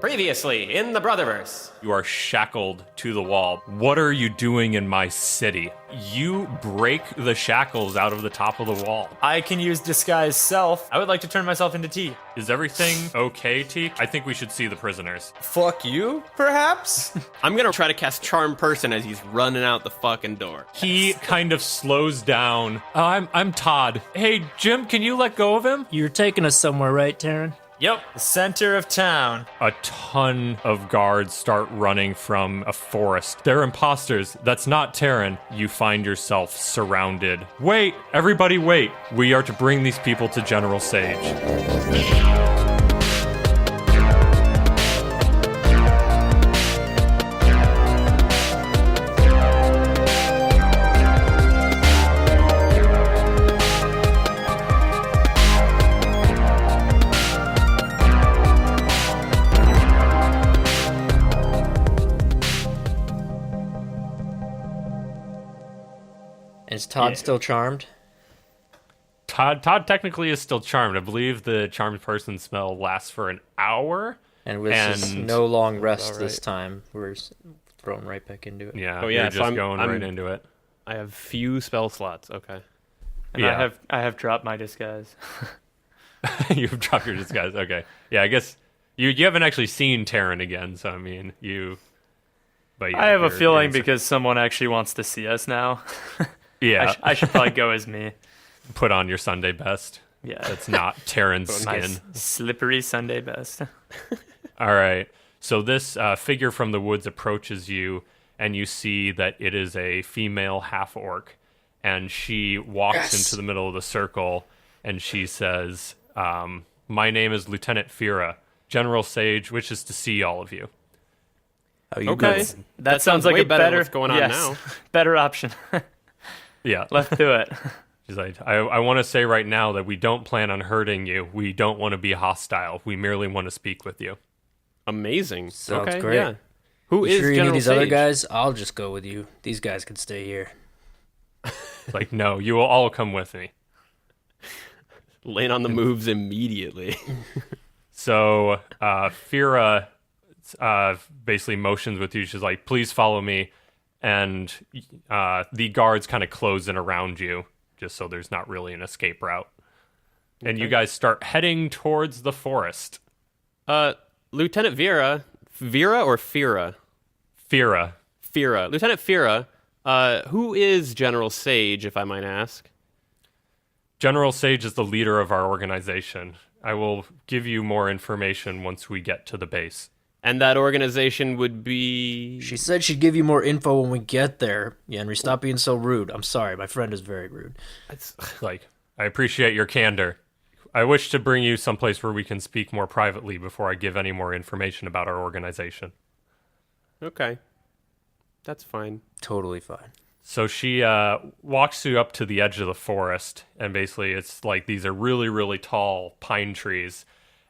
Previously in the Brotherverse. You are shackled to the wall. What are you doing in my city? You break the shackles out of the top of the wall. I can use disguise self. I would like to turn myself into T. Is everything okay, T? I think we should see the prisoners. Fuck you, perhaps? I'm gonna try to cast Charm Person as he's running out the fucking door. He kind of slows down. I'm Todd. Hey, Jim, can you let go of him? You're taking us somewhere, right, Taryn? Yep, the center of town. A ton of guards start running from a forest. They're imposters. That's not Terran. You find yourself surrounded. Wait, everybody wait. We are to bring these people to General Sage. Is Todd still charmed? Todd technically is still charmed. I believe the charmed person spell lasts for an hour. And with this no long rest right. this time, we're thrown right back into it. Yeah, Oh, yeah, you're so just I'm- going I'm- right into it. I have few spell slots. Okay. And Yeah. I have dropped my disguise. You've dropped your disguise. Okay. Yeah, I guess you haven't actually seen Terran again, so I mean, But yeah, I have a you're feeling inside. because someone actually wants to see us now. Yeah, I should probably go as me. put on your Sunday best. Yeah. That's not Terran's My skin. slippery Sunday best. All right. So this figure from the woods approaches you, and you see that it is a female half-orc. And she walks into the middle of the circle, and she says, my name is Lieutenant Fira. General Sage wishes to see all of you. Oh, you Okay. guys. That sounds like way a better than better what's going on yes, now. better option. Yeah. Let's do it. She's like, I want to say right now that we don't plan on hurting you. We don't want to be hostile. We merely want to speak with you. Amazing. Sounds okay, great. Yeah. Who You is sure you General need these Sage? other guys? I'll just go with you. These guys can stay here. It's like, no, you will all come with me. Laying on the moves immediately. So Fira basically motions with you. She's like, please follow me. And the guards kind of close in around you, just so there's not really an escape route. And you guys start heading towards the forest. Lieutenant Vera or Fira? Fira. Fira. Lieutenant Fira, who is General Sage, if I might ask? General Sage is the leader of our organization. I will give you more information once we get to the base. And that organization would be... She said she'd give you more info when we get there. Henry, stop being so rude. I'm sorry, my friend is very rude. Like, I appreciate your candor. I wish to bring you someplace where we can speak more privately before I give any more information about our organization. Okay. That's fine. Totally fine. So she walks you up to the edge of the forest, and basically it's like these are really, really tall pine trees,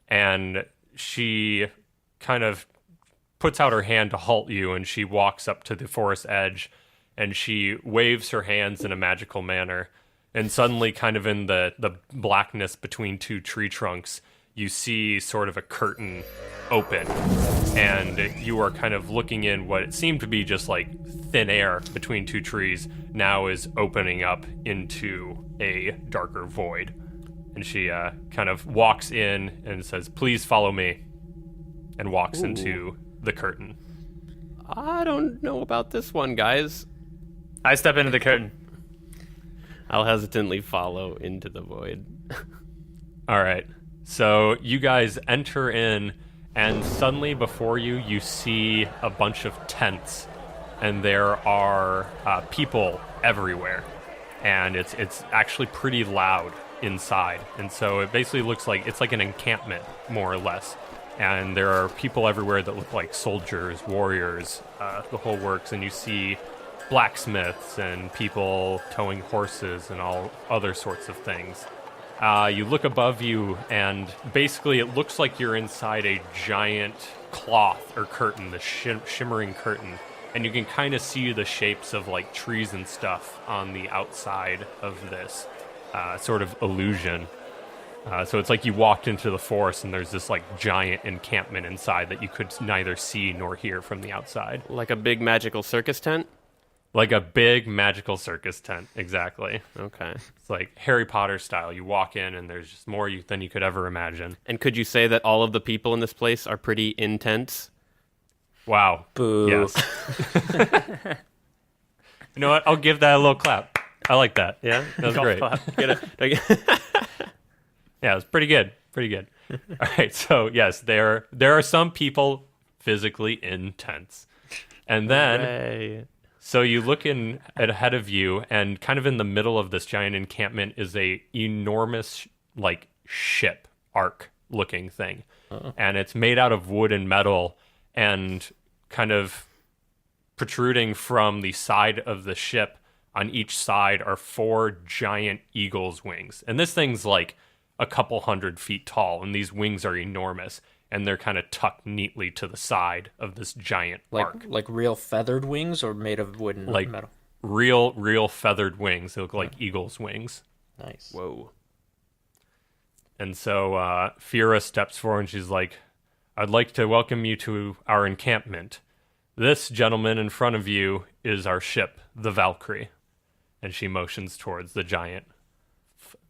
and she kind of puts out her hand to halt you, and she walks up to the forest edge, and she waves her hands in a magical manner, and suddenly kind of in the blackness between two tree trunks, you see sort of a curtain open, and you are kind of looking in what it seemed to be just like thin air between two trees now is opening up into a darker void. And she kind of walks in and says, please follow me, and walks into the curtain. I don't know about this one, guys. I step into the curtain. I'll hesitantly follow into the void. All right. So you guys enter in, and suddenly before you, you see a bunch of tents, and there are people everywhere, and it's actually pretty loud inside, and so it basically looks like it's like an encampment, more or less, and there are people everywhere that look like soldiers, warriors, the whole works, and you see blacksmiths and people towing horses and all other sorts of things. You look above you, and basically it looks like you're inside a giant cloth or curtain, the shimmering curtain, and you can kind of see the shapes of like trees and stuff on the outside of this sort of illusion. So it's like you walked into the forest and there's this like giant encampment inside that you could neither see nor hear from the outside. Like a big magical circus tent? Like a big magical circus tent, exactly. Okay. It's like Harry Potter style. You walk in and there's just more than you could ever imagine. And could you say that all of the people in this place are pretty intense? Wow. Boo. Yes. You know what? I'll give that a little clap. I like that. Yeah? That was great. Yeah, it was pretty good. Pretty good. All right, so yes, there are some people physically in tents. And then, Hooray. so you look in ahead of you, and kind of in the middle of this giant encampment is a enormous, like, ship, arc-looking thing. And it's made out of wood and metal, and kind of protruding from the side of the ship on each side are 4 giant eagle's wings. And this thing's like a couple 100 feet tall, and these wings are enormous, and they're kind of tucked neatly to the side of this giant arc. Like real feathered wings or made of wood and Like metal? real feathered wings. They look like eagle's wings. Nice. Whoa. And so Fira steps forward and she's like, I'd like to welcome you to our encampment. This gentleman in front of you is our ship, the Valkyrie. And she motions towards the giant,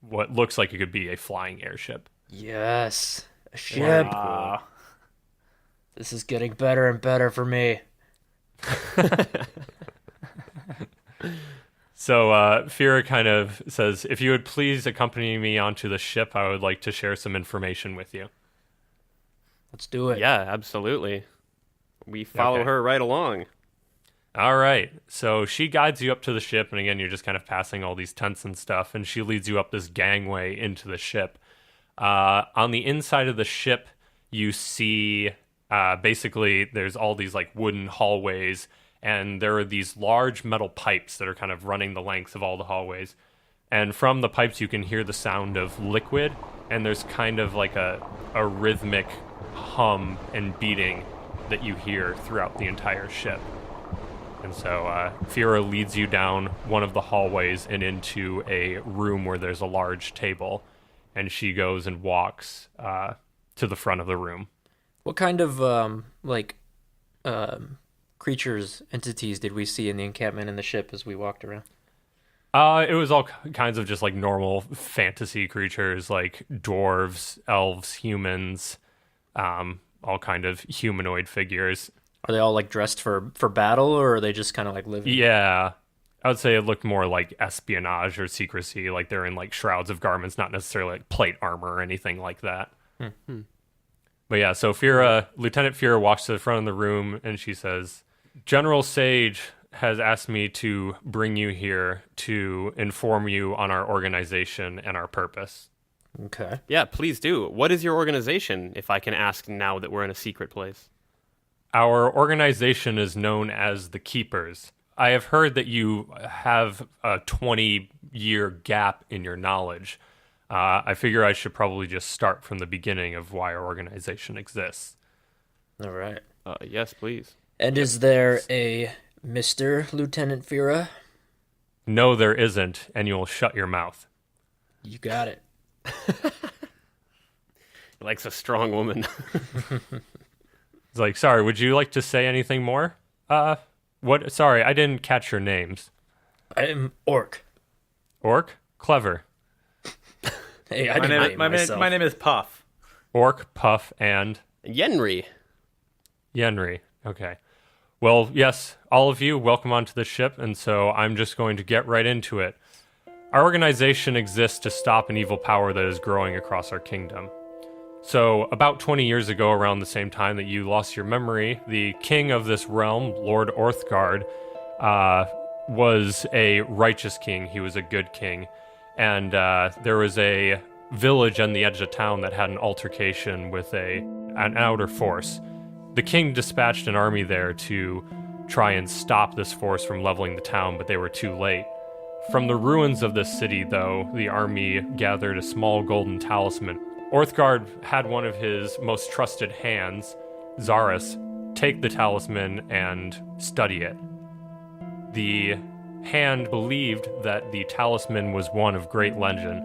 what looks like it could be a flying airship. Yes. A ship. This is getting better and better for me. So Fira kind of says, if you would please accompany me onto the ship, I would like to share some information with you. Let's do it. Yeah, absolutely. We follow Okay. her right along. All right. So she guides you up to the ship, and again, you're just kind of passing all these tents and stuff, and she leads you up this gangway into the ship. On the inside of the ship, you see basically there's all these like wooden hallways, and there are these large metal pipes that are kind of running the length of all the hallways. And from the pipes, you can hear the sound of liquid, and there's kind of like a rhythmic hum and beating that you hear throughout the entire ship. And so Fira leads you down one of the hallways and into a room where there's a large table, and she goes and walks to the front of the room. What kind of creatures, entities did we see in the encampment in the ship as we walked around? It was all kinds of just like normal fantasy creatures, like dwarves, elves, humans, all kind of humanoid figures. Are they all like dressed for battle, or are they just kind of like living? Yeah, I would say it looked more like espionage or secrecy, like they're in like shrouds of garments, not necessarily like plate armor or anything like that. But yeah, so Lieutenant Fira walks to the front of the room and she says, General Sage has asked me to bring you here to inform you on our organization and our purpose. Okay. Yeah, please do. What is your organization, if I can ask now that we're in a secret place? Our organization is known as the Keepers. I have heard that you have a 20-year gap in your knowledge. I figure I should probably just start from the beginning of why our organization exists. All right. Yes, please. And is there a Mr. Lieutenant Fira? No, there isn't, and you'll shut your mouth. You got it. He likes a strong woman. It's like, sorry, would you like to say anything more? What? Sorry, I didn't catch your names. I'm Orc. Orc? Clever. Hey, I didn't name myself. My name is Puff. Orc, Puff, and Yenri. Yenri. Okay. Well, yes, all of you, welcome onto the ship, and so I'm just going to get right into it. Our organization exists to stop an evil power that is growing across our kingdom. So, about 20 years ago, around the same time that you lost your memory, the king of this realm, Lord Orthgard, was a righteous king. He was a good king. And there was a village on the edge of town that had an altercation with an outer force. The king dispatched an army there to try and stop this force from leveling the town, but they were too late. From the ruins of this city, though, the army gathered a small golden talisman. Orthgard had one of his most trusted hands, Zaris, take the talisman and study it. The hand believed that the talisman was one of great legend.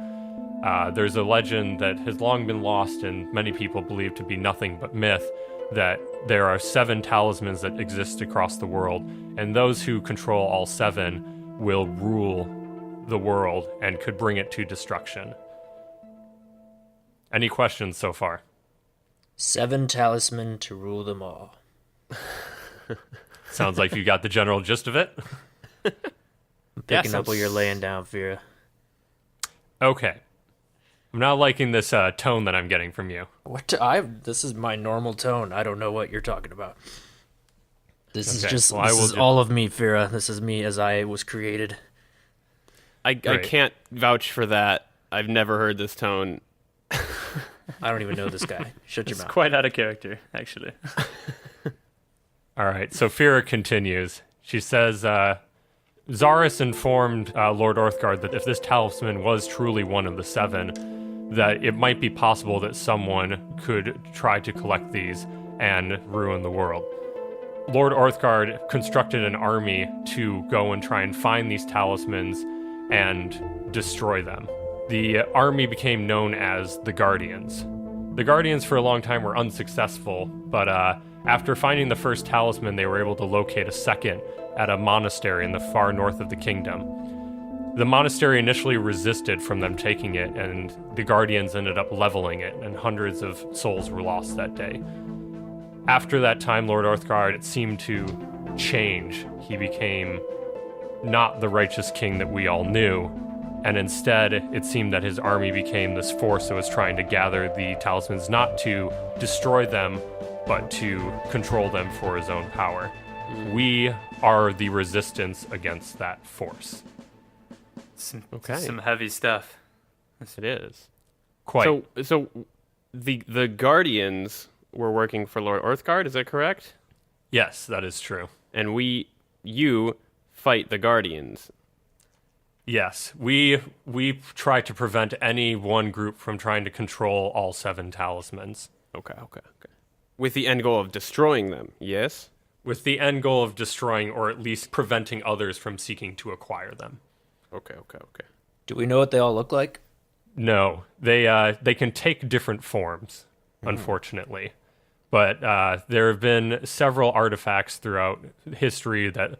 There's a legend that has long been lost and many people believe to be nothing but myth, that there are 7 talismans that exist across the world, and those who control all 7 will rule the world and could bring it to destruction. Any questions so far? 7 talisman to rule them all. Sounds like you got the general gist of it. I'm picking up what you're laying down, Fira. Okay. I'm not liking this tone that I'm getting from you. This is my normal tone. I don't know what you're talking about. This is Well, all of me, Fira. This is me as I was created. I can't vouch for that. I've never heard this tone. I don't even know this guy. Shut your It's mouth. quite out of character, actually. All right, so Fira continues. She says, Zaris informed Lord Orthgard that if this talisman was truly one of the 7, that it might be possible that someone could try to collect these and ruin the world. Lord Orthgard constructed an army to go and try and find these talismans and destroy them. The army became known as the Guardians. The Guardians for a long time were unsuccessful, but after finding the first talisman, they were able to locate a second at a monastery in the far north of the kingdom. The monastery initially resisted from them taking it, and the Guardians ended up leveling it, and hundreds of souls were lost that day. After that time, Lord Orthgard seemed to change. He became not the righteous king that we all knew, and instead it seemed that his army became this force that was trying to gather the talismans, not to destroy them, but to control them for his own power. We are the resistance against that force. Some heavy stuff. It is. Quite. So the Guardians were working for Lord Orthgard, is that correct? Yes, that is true. And you fight the Guardians. Yes, we try to prevent any one group from trying to control all 7 talismans. Okay. With the end goal of destroying them, yes? With the end goal of destroying or at least preventing others from seeking to acquire them. Okay. Do we know what they all look like? No, they can take different forms, unfortunately. But there have been several artifacts throughout history that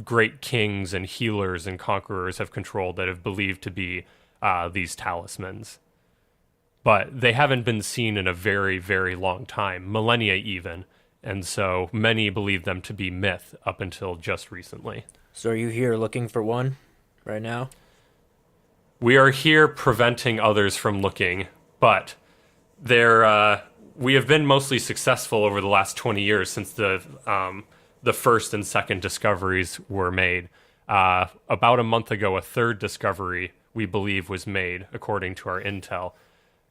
great kings and healers and conquerors have controlled that have believed to be these talismans. But they haven't been seen in a very, very long time, millennia even, and so many believe them to be myth up until just recently. So are you here looking for one right now? We are here preventing others from looking, but we have been mostly successful over the last 20 years since the first and second discoveries were made. About a month ago, a third discovery, we believe, was made, according to our intel.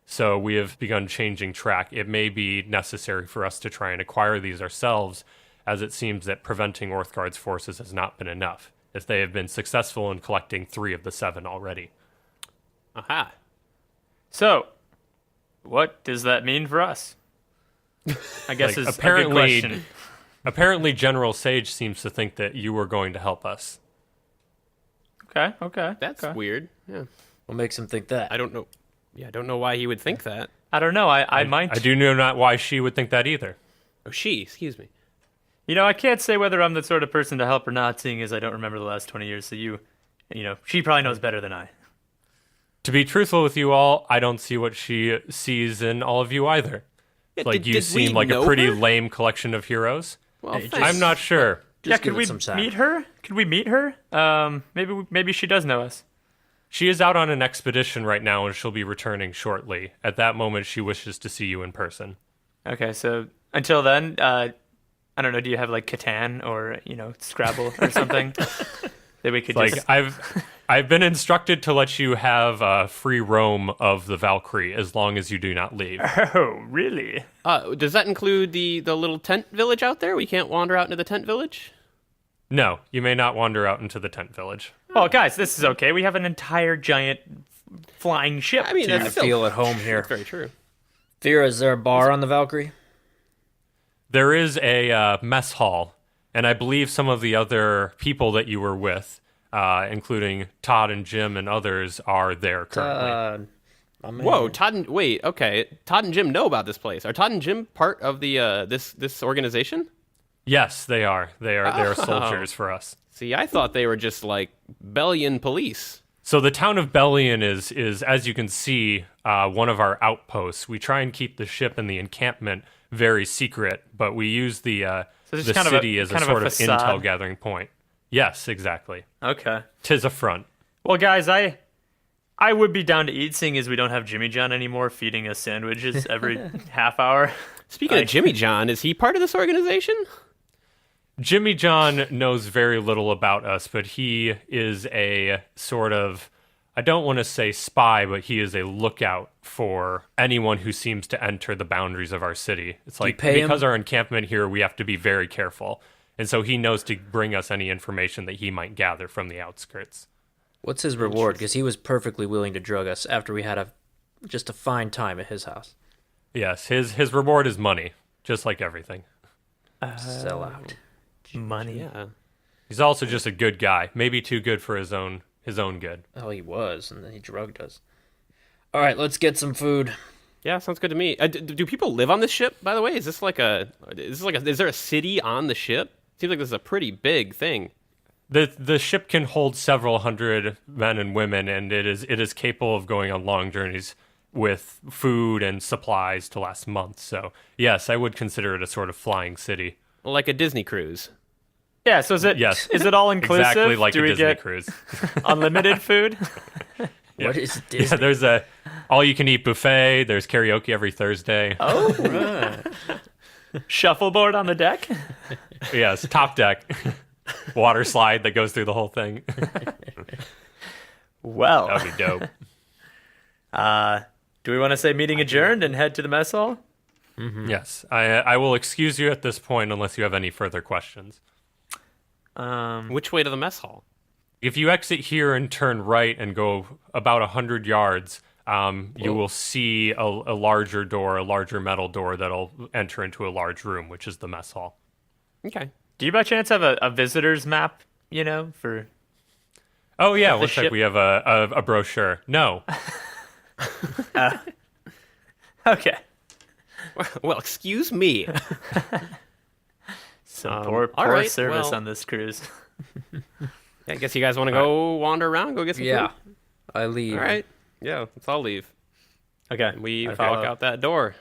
So we have begun changing track. It may be necessary for us to try and acquire these ourselves, as it seems that preventing Orthgard's forces has not been enough, as they have been successful in collecting 3 of the 7 already. Aha. So, what does that mean for us? I guess is apparently, a good question. Apparently, General Sage seems to think that you were going to help us. Okay. That's weird. Yeah. What makes him think that? I don't know. Yeah, I don't know why he would think that. I don't know. I might. I do know not why she would think that either. Oh, excuse me. I can't say whether I'm the sort of person to help or not, seeing as I don't remember the last 20 years. So she probably knows better than I. To be truthful with you all, I don't see what she sees in all of you either. Yeah, You seem like a pretty lame collection of heroes. Well, Hey, thanks. I'm not sure. Just could give we it some time. meet her? Could we meet her? Maybe she does know us. She is out on an expedition right now, and she'll be returning shortly. At that moment, she wishes to see you in person. Okay, so until then, I don't know. Do you have like Catan or Scrabble or something that we could just... I've been instructed to let you have free roam of the Valkyrie as long as you do not leave. Oh, really? Does that include the little tent village out there? We can't wander out into the tent village? No, you may not wander out into the tent village. Well, guys, this is okay. We have an entire giant flying ship. I mean, I that's still feel at home here. very true. Fira, is there a bar on the Valkyrie? There is a mess hall, and I believe some of the other people that you were with, including Todd and Jim and others, are there currently. My man. Whoa, wait, okay. Todd and Jim know about this place. Are Todd and Jim part of the this organization? Yes, they are. They are soldiers for us. See, I thought they were just like Bellion police. So the town of Bellion is as you can see, one of our outposts. We try and keep the ship and the encampment very secret, but we use the this is the kind of a- city as a kind of a sort of facade. intel gathering point. Yes, exactly. Okay. 'Tis a front. Well, guys, I would be down to eat, seeing as we don't have Jimmy John anymore, feeding us sandwiches every half hour. Speaking of Jimmy John, is he part of this organization? Jimmy John knows very little about us, but he is a sort of, I don't want to say spy, but he is a lookout for anyone who seems to enter the boundaries of our city. It's like, pay him? because our encampment here, we have to be very careful. And so he knows to bring us any information that he might gather from the outskirts. What's his reward? Because he was perfectly willing to drug us after we had just a fine time at his house. Yes, his reward is money, just like everything. Sell out. Money. Yeah. He's also just a good guy, maybe too good for his own good. Oh, he was, and then he drugged us. All right, let's get some food. Yeah, sounds good to me. Do people live on this ship, by the way? Is there a city on the ship? Seems like this is a pretty big thing. The ship can hold several hundred men and women, and it is capable of going on long journeys with food and supplies to last months. So yes, I would consider it a sort of flying city. Like a Disney cruise. Yeah, so is it Yes. is it all inclusive? Exactly like Do a we Disney get cruise. unlimited food? What is Yeah, Disney? there's a all-you-can-eat buffet. There's karaoke every Thursday. Oh, Right. shuffleboard on the deck? Yes, top deck. Water slide that goes through the whole thing. Well, That would be dope. do we want to say meeting adjourned and head to the mess hall? Yes, I will excuse you at this point unless you have any further questions. Which way to the mess hall? If you exit here and turn right and go about 100 yards, you will see a larger door, a larger metal door that'll enter into a large room, which is the mess hall. Okay. Do you by chance have a visitor's map, for... Oh yeah, the looks like ship? we have a brochure. No, Okay. Well, excuse me. Some poor all right, service well- on this cruise. I guess you guys want to go wander around, go get some Yeah, food? I leave. All right. Yeah, let's all leave. Okay. And we Okay. walk out that door.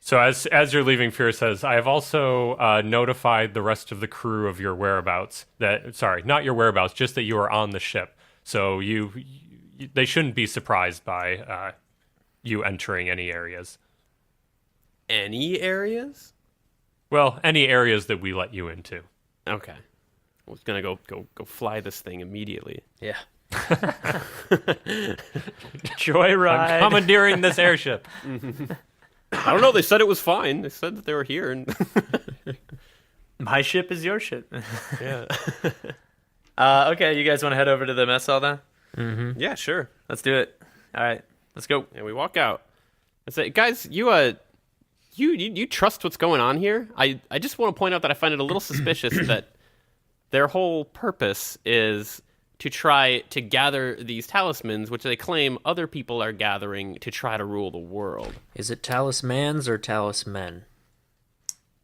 So as you're leaving, Fear says, I have also notified the rest of the crew of your whereabouts. Sorry, not your whereabouts, just that you are on the ship. So they shouldn't be surprised by you entering any areas. Any areas? Well, any areas that we let you into. Okay. I was gonna go fly this thing immediately. Yeah. Joyride. Commandeering this airship. I don't know. They said it was fine. They said that they were here, and My ship is your ship. yeah, Okay, you guys want to head over to the mess hall then? yeah, sure. Let's do it. All right, let's go. And we walk out. I say, guys, you trust what's going on here? I just want to point out that I find it a little suspicious that their whole purpose is to try to gather these talismans, which they claim other people are gathering to try to rule the world. Is it talismans or talismen?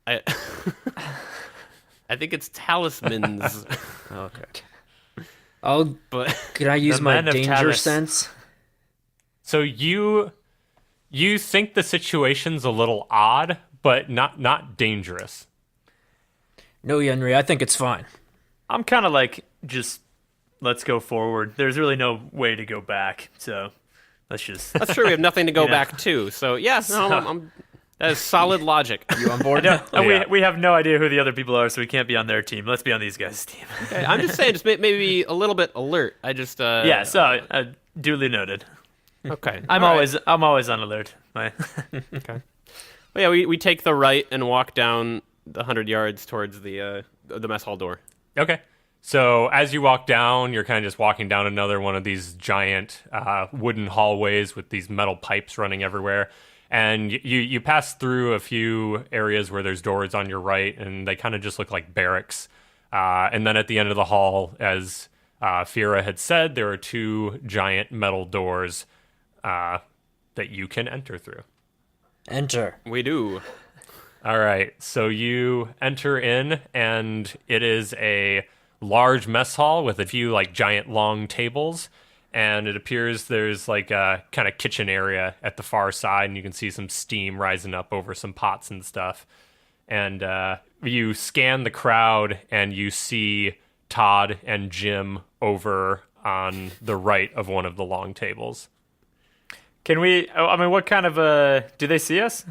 I think it's talismans, Okay. but Can I use The my men of danger Talis. sense? So you think the situation's a little odd, but not dangerous. No, Henry, I think it's fine. I'm kind of like, just let's go forward. There's really no way to go back, so let's just. that's true. We have nothing to go Yeah. back to. So yes, no, that is solid logic. You on board? And Yeah. we have no idea who the other people are, so we can't be on their team. Let's be on these guys' team. Okay, I'm just saying, just maybe a little bit alert. I just Yeah, so duly noted. okay. I'm All right. always on alert. Well, yeah, we take the right and walk down the 100 yards towards the mess hall door. Okay. So as you walk down, you're kind of just walking down another one of these giant wooden hallways with these metal pipes running everywhere. And you pass through a few areas where there's doors on your right, and they kind of just look like barracks. And then at the end of the hall, as Fira had said, there are two giant metal doors that that you can enter through. Enter. We do. All right, so you enter in, and it is a large mess hall with a few like giant long tables, and it appears there's like a kind of kitchen area at the far side, and you can see some steam rising up over some pots and stuff. And you scan the crowd, and you see Todd and Jim over on the right of one of the long tables. Can we? I mean, what kind of do they see us?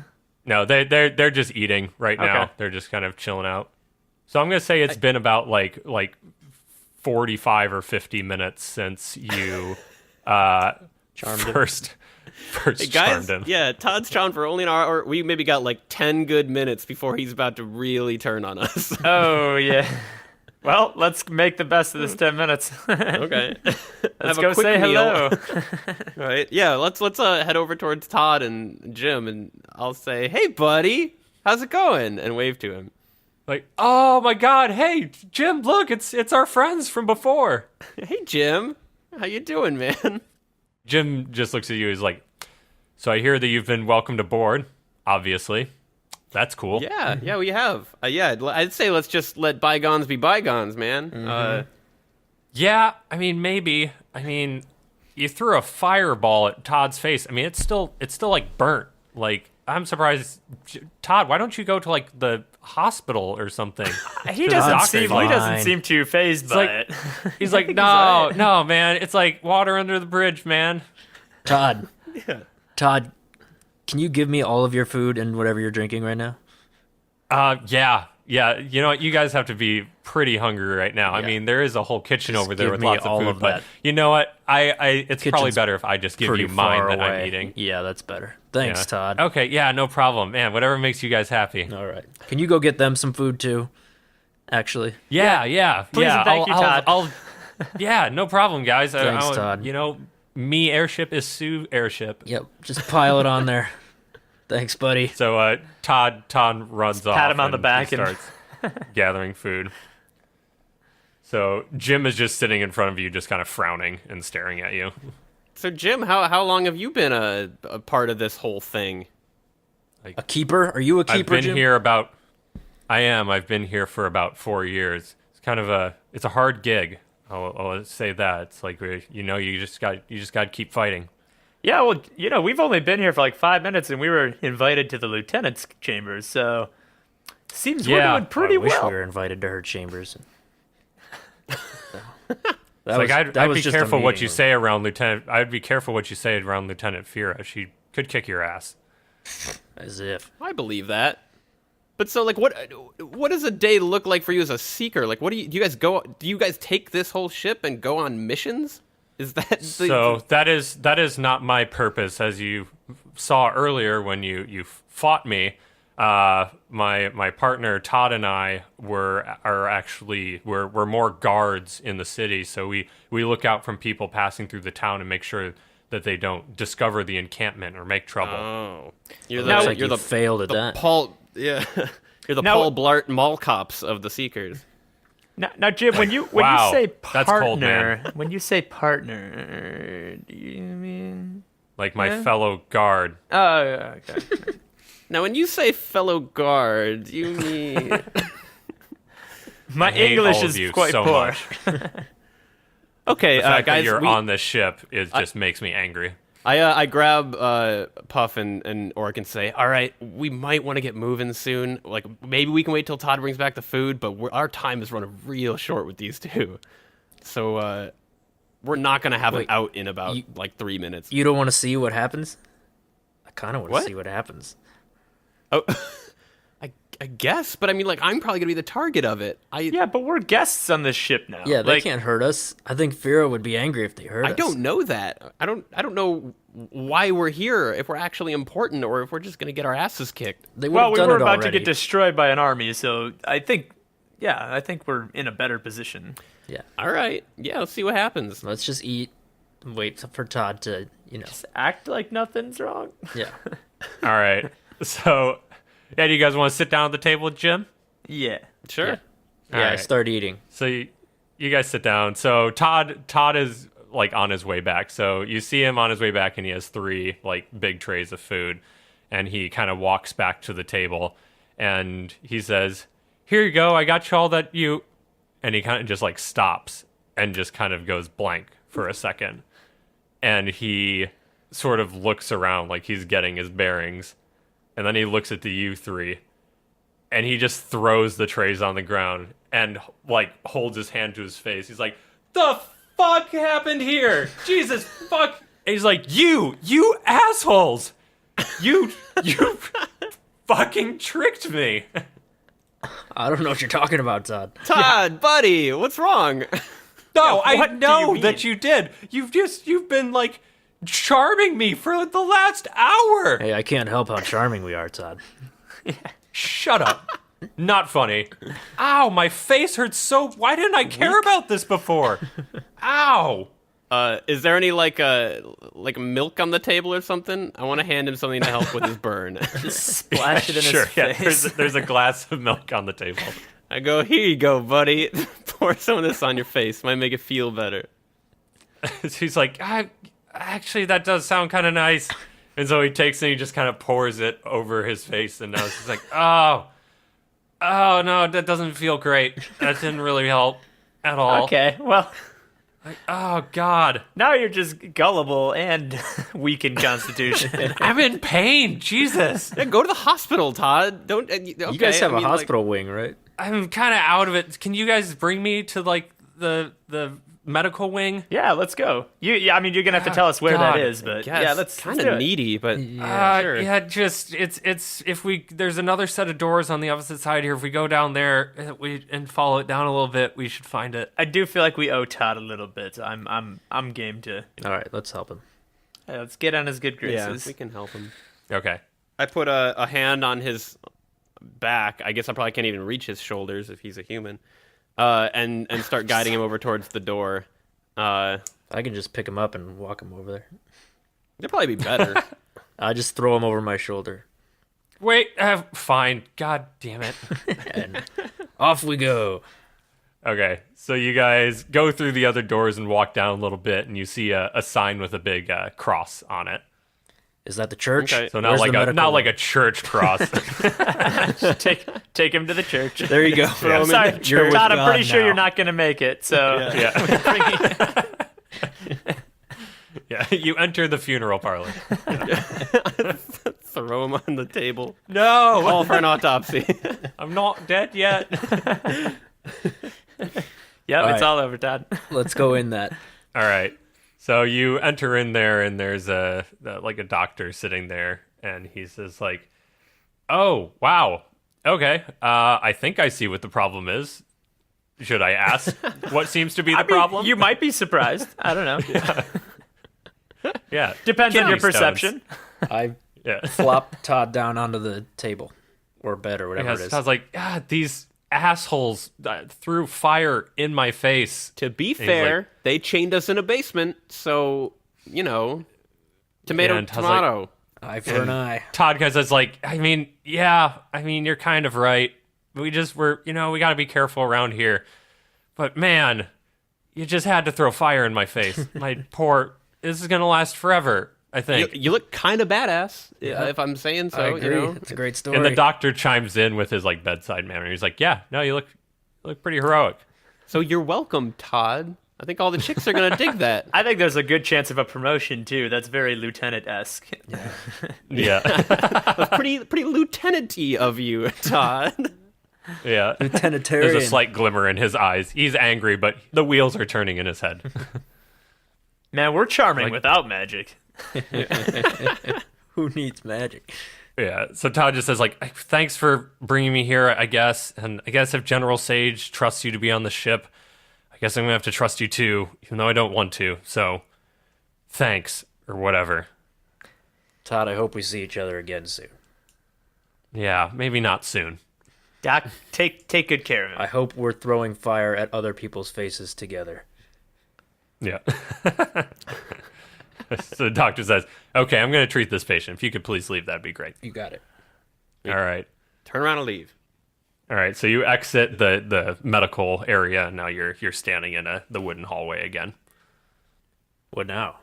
No, they're just eating right now. Okay. They're just kind of chilling out. So I'm gonna say it's been about like 45 or 50 minutes since you first Hey, guys, charmed him. yeah, Todd's charmed for only an hour. We maybe got like 10 good minutes before he's about to really turn on us. Oh yeah. Well, let's make the best of this 10 minutes. Okay. Let's go say hello. Right. Yeah, let's head over towards Todd and Jim, and I'll say, "Hey, buddy, how's it going?" and wave to him. Like, oh my God, hey Jim, look, it's our friends from before. Hey, Jim, how you doing, man? Jim just looks at you. He's like, so I hear that you've been welcomed aboard. Obviously, that's cool. Yeah, we have. Yeah, I'd say let's just let bygones be bygones, man. Yeah, I mean, maybe. I mean, you threw a fireball at Todd's face. I mean, it's still like burnt. Like, I'm surprised. Todd, why don't you go to like the hospital or something? He Todd's doesn't seem too phased by it. He's like, no, man. It's like water under the bridge, man. Todd. Todd, can you give me all of your food and whatever you're drinking right now? Yeah. You know what? You guys have to be pretty hungry right now. I mean, there is a whole kitchen over there give with me lots of all food, of but that. you know what? It's probably Kitchen's better if I just give Pretty you mine far that away. I'm eating. Yeah, that's better. Thanks, Yeah. Todd. Okay, yeah, no problem, man. Whatever makes you guys happy. All right. Can you go get them some food too? Actually. Yeah. Please and thank you, Todd. Yeah, no problem, guys. Thanks, Todd. You know, me airship is Sue airship. Yep. Just pile it on there. Thanks, buddy. So Todd runs off. pat him on the and back he and- starts gathering food. So Jim is just sitting in front of you, just kind of frowning and staring at you. So, Jim, how long have you been a part of this whole thing? A keeper? Are you a keeper, I've been Jim? here about. I am. I've been here for about 4 years. It's kind of it's a hard gig. I'll say that. It's like you just got to keep fighting. Yeah, well, we've only been here for like 5 minutes, and we were invited to the lieutenant's chambers, so seems we're doing pretty I wish well. we were invited to her chambers. I'd be just a careful what meeting. you say around Lieutenant. I'd be careful what you say around Lieutenant Fira. She could kick your ass. As if. I believe that. But so, like, what does a day look like for you as a seeker? Like, do you guys go? Do you guys take this whole ship and go on missions? Is that So that is not my purpose, as you saw earlier when you fought me. My partner Todd and I we're more guards in the city, so we look out from people passing through the town and make sure that they don't discover the encampment or make trouble. Oh, you're Looks the like you're you the failed at that. Paul. Yeah, you're the Now- Paul Blart Mall cops of the Seekers. Now, Jim, when you Wow, say that's cold, man. partner, when you say partner, do you mean? Like my fellow guard. Oh, yeah, okay. Now, when you say fellow guard, you mean My I hate English all of is you quite so poor. much. okay, The fact guys? that you're on this ship just makes me angry. I grab Puff and Oric and say, all right, we might want to get moving soon. Like, maybe we can wait till Todd brings back the food, but our time is running real short with these two. So we're not going to have an Wait, out in about, 3 minutes. You don't want to see what happens? I kind of want to What? see what happens. Oh, I guess, but I mean, like, I'm probably going to be the target of it. Yeah, but we're guests on this ship now. Yeah, they Like, can't hurt us. I think Fira would be angry if they hurt us. I don't know that. I don't know why we're here, if we're actually important or if we're just going to get our asses kicked. They would Well, have we done were it about to already. get destroyed by an army, so I think we're in a better position. Yeah. All right. Yeah, let's see what happens. Let's just eat and wait for Todd to, Just act like nothing's wrong. Yeah. All right. So, do you guys want to sit down at the table with Jim? Yeah. Sure. Yeah, All I right. start eating. So you guys sit down. So Todd is like on his way back. So you see him on his way back, and he has 3 like big trays of food, and he kind of walks back to the table, and he says, "Here you go. I got you all that you," and he kind of just like stops and just kind of goes blank for a second, and he sort of looks around like he's getting his bearings, and then he looks at the you 3, and he just throws the trays on the ground and like holds his hand to his face. He's like, "The fuck happened here? Jesus fuck!" And he's like, "You assholes, you fucking tricked me." I don't know what you're talking about, Todd. Todd, buddy, what's wrong? No, I what do know you that mean? you did. You've been like charming me for the last hour. Hey, I can't help how charming we are, Todd. Shut up. Not funny. Ow, my face hurts so. Why didn't I care about this before? Ow. Is there any like milk on the table or something? I want to hand him something to help with his burn. Splash it in Sure, his yeah. face. There's a glass of milk on the table. I go, "Here you go, buddy. Pour some of this on your face. Might make it feel better." He's like, actually, that does sound kind of nice. And so he takes it and he just kind of pours it over his face. And now he's like, oh, no, that doesn't feel great. That didn't really help at all. Okay, well, Like, oh, God. now you're just gullible and weak in constitution. I'm in pain. Jesus. Yeah, go to the hospital, Todd. Don't. Okay, You guys have I a mean, hospital wing, right? I'm kind of out of it. Can you guys bring me to, like, the medical wing? Yeah, let's go. I mean, you're gonna have to tell us where God. that is, but Like, yeah, let's kind do of it. needy, but sure. Yeah, just it's if we there's another set of doors on the opposite side here. If we go down there and follow it down a little bit, we should find it. I do feel like we owe Todd a little bit. I'm game to. All right, let's help him. Let's get on his good Yeah, graces. we can help him. Okay. I put a hand on his back. I guess I probably can't even reach his shoulders if he's a human. And start guiding him over towards the door. I can just pick him up and walk him over there. It'd probably be better. I just throw him over my shoulder, Wait, fine. God damn it. and off we go. Okay, so you guys go through the other doors and walk down a little bit, and you see a sign with a big cross on it. Is that the church? Okay. So not Where's like the a medical not like wing? a church cross. Take him to the church. There you go. Yeah. Sorry, You're with Todd. I'm God pretty sure now. you're not gonna make it. So yeah. Yeah, you enter the funeral parlor. Throw him on the table. No, Call for an autopsy. I'm not dead yet. yep, All it's right. all over, Todd. Let's go in that. All right. So you enter in there, and there's a doctor sitting there, and he says like, "Oh, wow. Okay. I think I see what the problem is. Should I ask what seems to be the problem?" You might be surprised. I don't know. Yeah. Depends on Kidney your stones. perception. I Yeah. flop Todd down onto the table or bed or whatever Yeah, it is. I was like, these assholes threw fire in my face. To be he's fair, like- they chained us in a basement, so, tomato, Yeah, and Todd's like- tomato. Eye for an eye. Todd guys is like, you're kind of right. We got to be careful around here. But man, you just had to throw fire in my face. This is going to last forever, I think. You look kind of badass, if I'm saying so. I agree. You know? It's a great story. And the doctor chimes in with his like bedside manner. He's like, "Yeah, no, you look pretty heroic." So you're welcome, Todd. I think all the chicks are gonna dig that. I think there's a good chance of a promotion too. That's very lieutenant-esque. Yeah. That's pretty lieutenant-y of you, Todd. Yeah. Lieutenantarian. There's a slight glimmer in his eyes. He's angry, but the wheels are turning in his head. Man, we're charming without magic. Who needs magic? Yeah. So Todd just says like, "Thanks for bringing me here, I guess. And I guess if General Sage trusts you to be on the ship, I guess I'm going to have to trust you too, even though I don't want to. So thanks or whatever." Todd, I hope we see each other again soon. Yeah, maybe not soon. Doc, take good care of him. I hope we're throwing fire at other people's faces together. Yeah. So the doctor says, "Okay, I'm going to treat this patient. If you could please leave, that'd be great." You got it. All right. Turn around and leave. All right. So you exit the medical area, and now you're standing in the wooden hallway again. What now?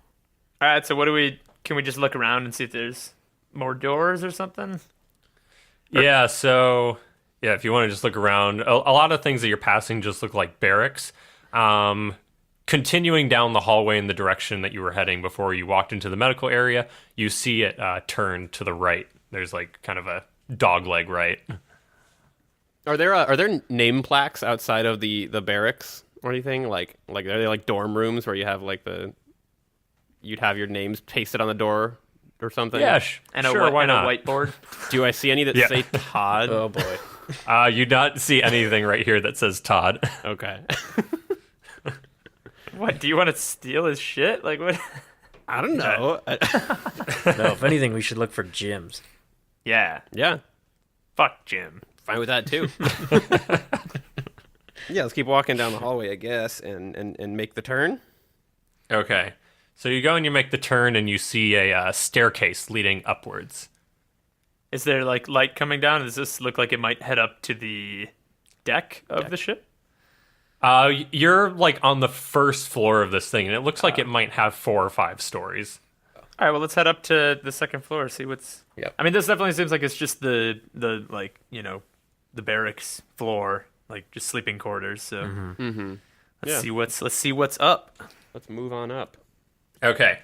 All right, so what do we? Can we just look around and see if there's more doors or something? Yeah, so yeah, if you want to just look around, a lot of things that you're passing just look like barracks. Continuing down the hallway in the direction that you were heading before you walked into the medical area, you see it turn to the right. There's like kind of a dog leg right. Are there name plaques outside of the barracks or anything? Like are they like dorm rooms where you have like you'd have your names pasted on the door or something? Yeah, And sure, why and not? a whiteboard. Do I see any that say Todd? Oh boy. You don't see anything right here that says Todd. Okay. What? Do you want to steal his shit? Like what? I don't know. No, if anything, we should look for gyms. Yeah. Yeah, Fuck Jim. fine with that too. Yeah, let's keep walking down the hallway, I guess, and make the turn. Okay. So you go and you make the turn and you see a staircase leading upwards. Is there like light coming down? Does this look like it might head up to the deck of the ship? You're like on the first floor of this thing and it looks like it might have 4 or 5 stories. All right, well, let's head up to the second floor, see what's... Yep. I mean, this definitely seems like it's just the like, you know, the barracks floor, like just sleeping quarters, so... Mm-hmm. Let's see what's up. Let's move on up. Okay.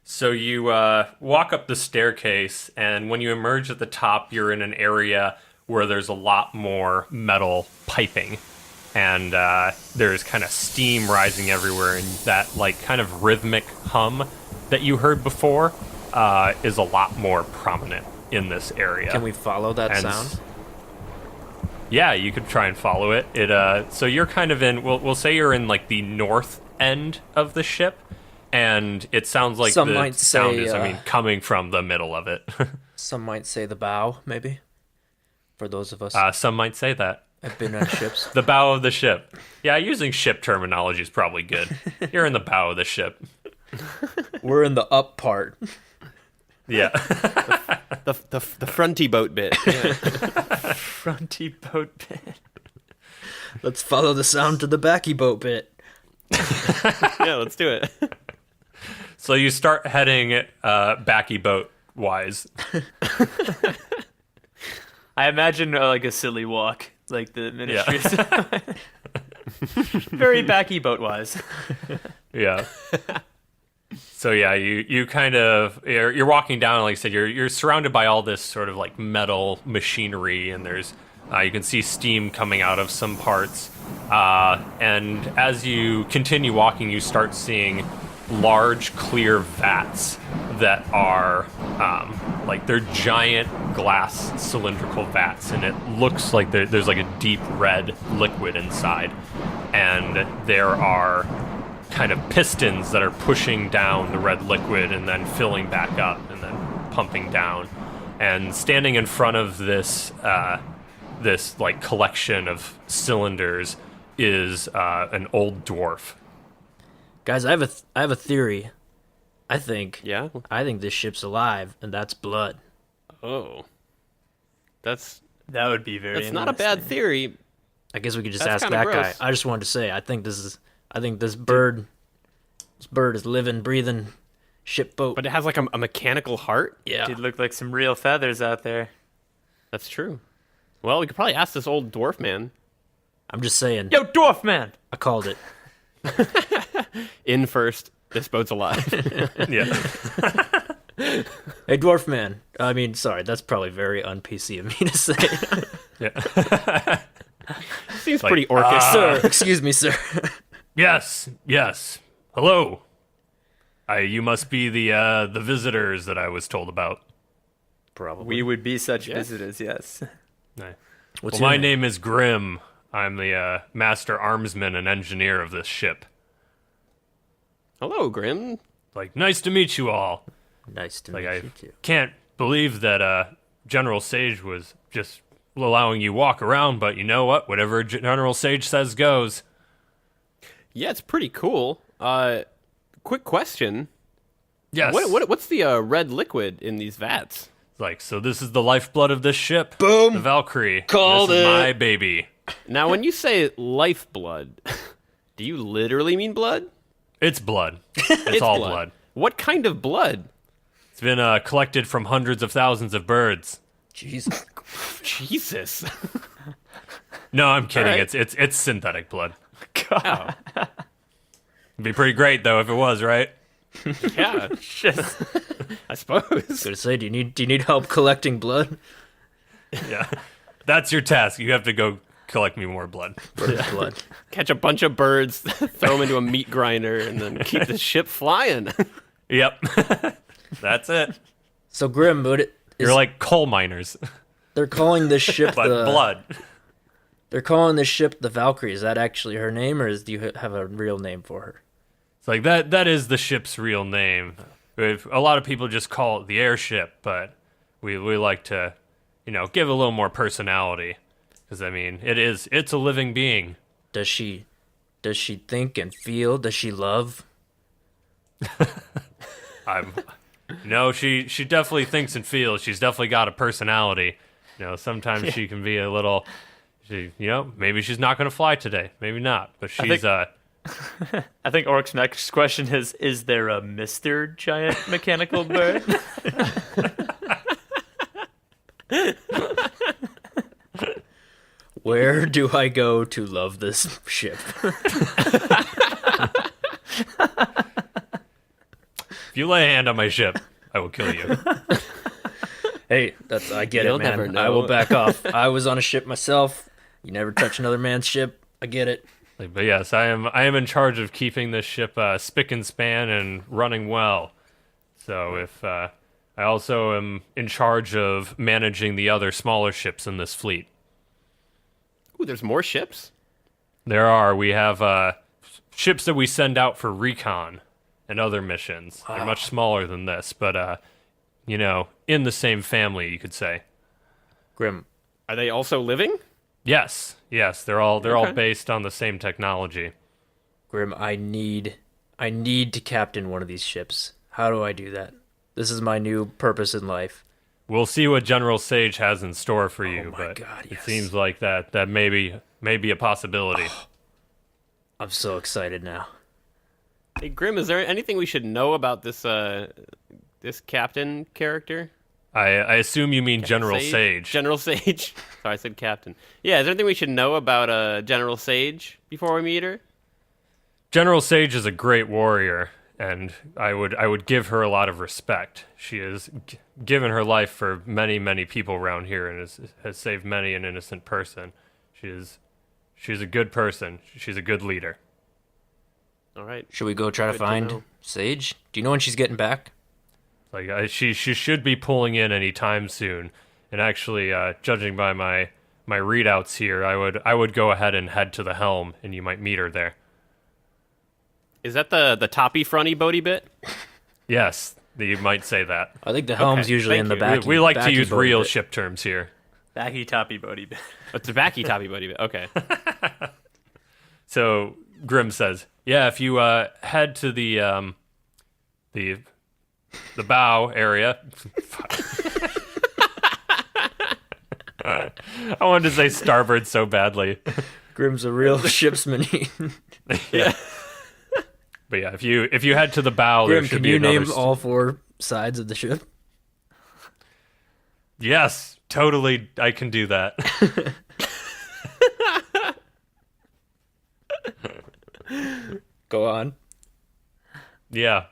So you walk up the staircase and when you emerge at the top, you're in an area where there's a lot more metal piping. And there's kind of steam rising everywhere, and that like kind of rhythmic hum that you heard before is a lot more prominent in this area. Can we follow that And sound? Yeah, you could try and follow it. So you're kind of in. We'll say you're in like the north end of the ship, and it sounds like Some the might sound say, is, coming from the middle of it. Some might say the bow, maybe. For those of us Some might say that. have been on ships. The bow of the ship. Yeah, using ship terminology is probably good. You're in the bow of the ship. We're in the up part. Yeah. The fronty boat bit. Yeah. Fronty boat bit. Let's follow the sound to the backy boat bit. Yeah, let's do it. So you start heading backy boat wise. I imagine like a silly walk, like the ministry. Very backy boat wise. Yeah. So yeah, you kind of you're walking down, like I said, you're surrounded by all this sort of like metal machinery, and there's you can see steam coming out of some parts. And as you continue walking, you start seeing large clear vats that are like they're giant glass cylindrical vats, and it looks like there's like a deep red liquid inside, and there are kind of pistons that are pushing down the red liquid and then filling back up and then pumping down. And standing in front of this this like collection of cylinders is an old dwarf. Guys, I have a theory. I think Yeah. this ship's alive, and that's blood. Oh, that's That would be very. not a bad interesting. theory. I guess we could just That's ask kinda that guy. gross. I just wanted to say, I think this bird is living, breathing ship boat. But it has like a mechanical heart. yeah, Did look like some real feathers out there. That's true. Well, we could probably ask this old dwarf man. I'm just saying. Yo, dwarf man. I called it. In first, this boat's alive. Yeah. Hey, dwarf man. I mean, sorry, that's probably very un-PC of me to say. Yeah. Seems Like, pretty orcish. Sir, excuse me, sir. Yes. Hello. You must be the visitors that I was told about. Probably. We would be such Yes. visitors, yes. What's Well, your my name is Grim. I'm the master armsman and engineer of this ship. Hello, Grim. Like, nice to meet you all. Nice to Like, meet I you too. can't believe that General Sage was just allowing you walk around, but you know what? Whatever General Sage says goes. Yeah, it's pretty cool. Quick question. Yes. What's the red liquid in these vats? Like, so this is the lifeblood of this ship. Boom. The Valkyrie. Called this is it. my baby. Now, when you say lifeblood, do you literally mean blood? It's blood. It's all blood. What kind of blood? It's been collected from hundreds of thousands of birds. Jesus. Jesus. No, I'm kidding. All right. It's synthetic blood. Wow. It'd be pretty great though if it was, right? Yeah. Just I suppose. Gonna say, do you need help collecting blood? Yeah. That's your task. You have to go collect me more blood. Bird blood. Catch a bunch of birds, throw them into a meat grinder, and then keep the ship flying. Yep. That's it. So Grim, You're like coal miners, they're calling this ship but blood. They're calling this ship the Valkyrie. Is that actually her name, or do you have a real name for her? It's like that is the ship's real name. A lot of people just call it the airship, but we like to, give a little more personality. Because, I mean, it's a living being. Does she think and feel? Does she love? No, she definitely thinks and feels. She's definitely got a personality. Sometimes she can be a little, maybe she's not going to fly today. Maybe not. But she's, I think Orc's next question is there a Mr. Giant Mechanical Bird? Where do I go to love this ship? if you lay a hand on my ship, I will kill you. Hey, I get You'll it, man. never know. I will back off. I was on a ship myself. You never touch another man's ship. I get it. But yes, I am in charge of keeping this ship spick and span and running well. So if I also am in charge of managing the other smaller ships in this fleet. Ooh, there's more ships? We have ships that we send out for recon and other missions. They're much smaller than this, but in the same family, you could say. Grim, Are they also living? Yes, they're all Okay. based on the same technology. Grim, I need to captain one of these ships. How do I do that? This is my new purpose in life. We'll see what General Sage has in store for you, my but God, it yes. seems like that may be a possibility. I'm so excited now. Hey, Grim, is there anything we should know about this captain character? I assume you mean General Sage. General Sage. Sorry, I said captain. Yeah, is there anything we should know about General Sage before we meet her? General Sage is a great warrior, and I would give her a lot of respect. She has given her life for many, many people around here and has saved many an innocent person. She's a good person. She's a good leader. All right. Should we go try to Good to find know. Sage? Do you know when she's getting back? Like she should be pulling in any time soon. And actually, judging by my readouts here, I would go ahead and head to the helm, and you might meet her there. Is that the toppy fronty boaty bit? Yes, you might say that. I think the helm's Okay, usually thank in the you. back. We like to use real ship terms here. Backy toppy bodie. It's a backy toppy boaty bit. Okay. So Grim says, "Yeah, if you head to the bow area." I wanted to say starboard so badly. Grim's a real shipsman. Yeah. But yeah, if you head to the bow, Grim, there should can be you another. name all four sides of the ship? Yes, totally. I can do that. Go on. Yeah.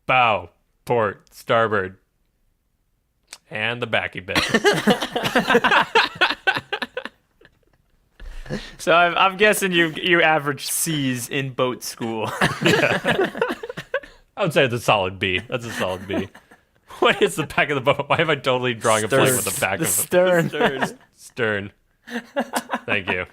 Bow, port, starboard, and the backy bit. So I'm guessing you average C's in boat school. I would say it's a solid B. That's a solid B. What is the back of the boat? Why am I totally drawing a blank with the back The of stern. Stern. stern? Thank you.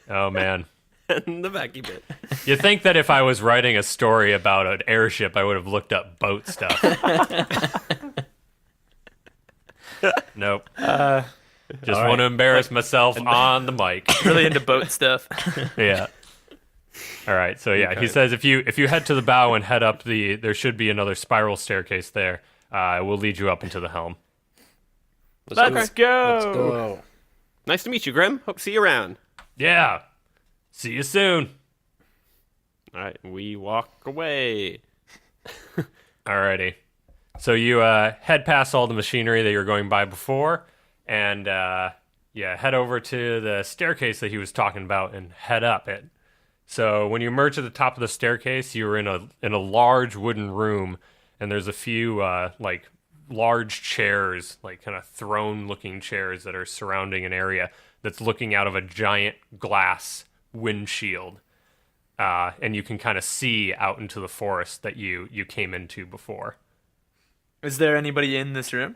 Oh man. And the backy bit. You think that if I was writing a story about an airship, I would have looked up boat stuff. Nope. Just all want to right. embarrass myself on the mic. Really into boat stuff. Yeah. All right. So yeah, Okay. he says if you head to the bow and head up there should be another spiral staircase there. We'll lead you up into the helm. Let's go. Let's go. Nice to meet you, Grim. Hope to see you around. Yeah. See you soon. All right, we walk away. Alrighty. So you head past all the machinery that you were going by before, and head over to the staircase that he was talking about and head up it. So when you emerge at the top of the staircase, you're in a large wooden room, and there's a few like large chairs, like kind of throne-looking chairs that are surrounding an area that's looking out of a giant glass windshield. And you can kind of see out into the forest that you came into before. Is there anybody in this room?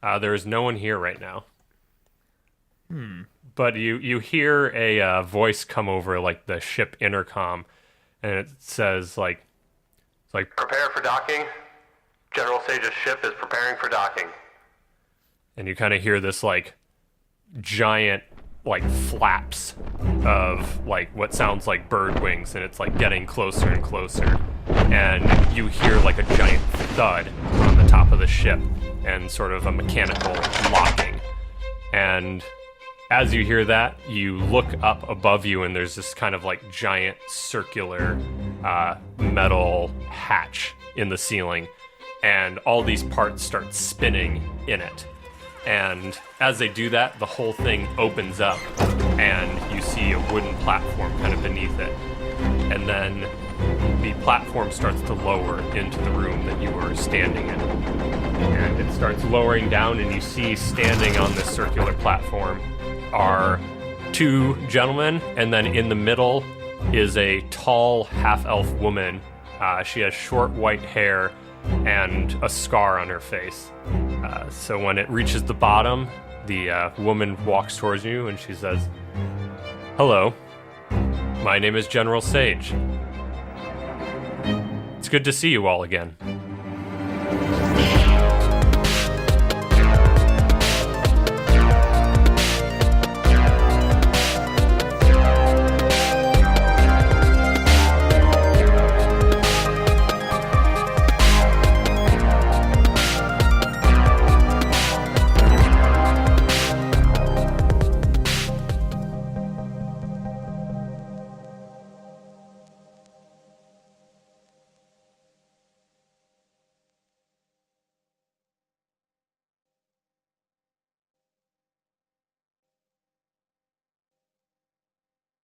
There is no one here right now. But you hear a voice come over like the ship intercom, and it says like Prepare for docking. General Sage's ship is preparing for docking. and you kind of hear this like giant like flaps of like what sounds like bird wings, and it's like getting closer and closer, and you hear like a giant thud on the top of the ship and sort of a mechanical locking. And as you hear that, you look up above you, and there's this kind of like giant circular metal hatch in the ceiling, and all these parts start spinning in it. And as they do that, the whole thing opens up, and you see a wooden platform kind of beneath it. And then the platform starts to lower into the room that you were standing in. And it starts lowering down, and you see standing on this circular platform are two gentlemen, and then in the middle is a tall half-elf woman. She has short white hair and a scar on her face. So when it reaches the bottom, the woman walks towards you and she says, "Hello, my name is General Sage. It's good to see you all again."